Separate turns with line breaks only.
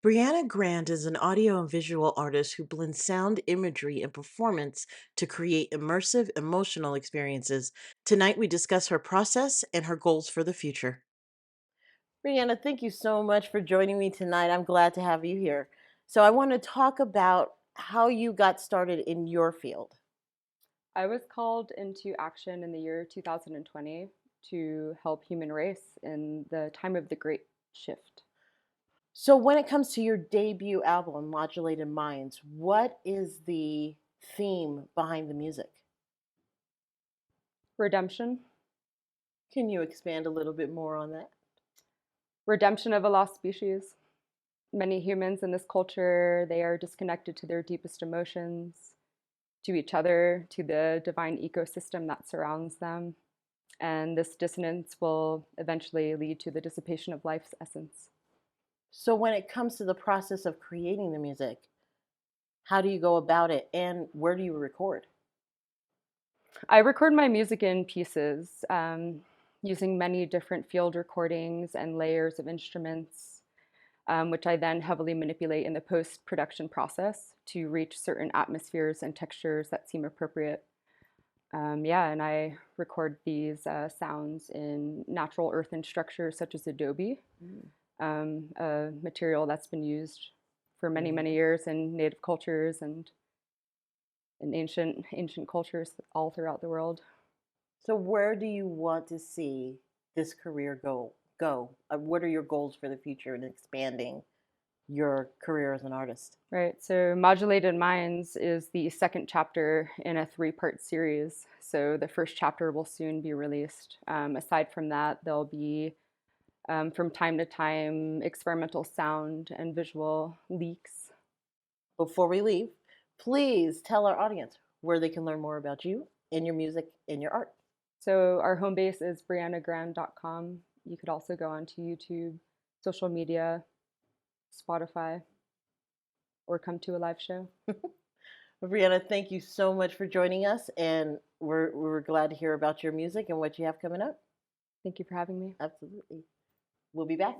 Brianna Grand is an audio and visual artist who blends sound, imagery, and performance to create immersive, emotional experiences. Tonight, we discuss her process and her goals for the future. Brianna, thank you so much for joining me tonight. I'm glad to have you here. So, I want to talk about how you got started in your field.
I was called into action in the year 2020 to help human race in the time of the Great Shift.
So, when it comes to your debut album, Modulated Minds, what is the theme behind the music?
Redemption,
Can you expand a little bit more on that?
redemption of a lost species. Many humans in this culture, they are disconnected to their deepest emotions, to each other, to the divine ecosystem that surrounds them. And this dissonance will eventually lead to the dissipation of life's essence.
So, when it comes to the process of creating the music, how do you go about it and where do you record?
I record my music in pieces, using many different field recordings and layers of instruments, which I then heavily manipulate in the post production process to reach certain atmospheres and textures that seem appropriate. Yeah, and I record these sounds in natural earthen structures such as adobe,
Mm.
a material that's been used for many,
Mhm.
many years in native cultures and in ancient cultures all throughout the world.
So, where do you want to see this career go? What are your goals for the future in expanding your career as an artist?
Right. So Modulated Minds is the second chapter in a three-part series. So the first chapter will soon be released. Aside from that, there'll be from time to time experimental sound and visual leaks.
Before we leave, please tell our audience where they can learn more about you and your music and your art.
So our home base is brianagrand.com. You could also go onto YouTube, social media, Spotify, or come to a live show.
Brianna, thank you so much for joining us, and we're glad to hear about your music and what you have coming up.
Thank you for having me.
Absolutely. We'll be back.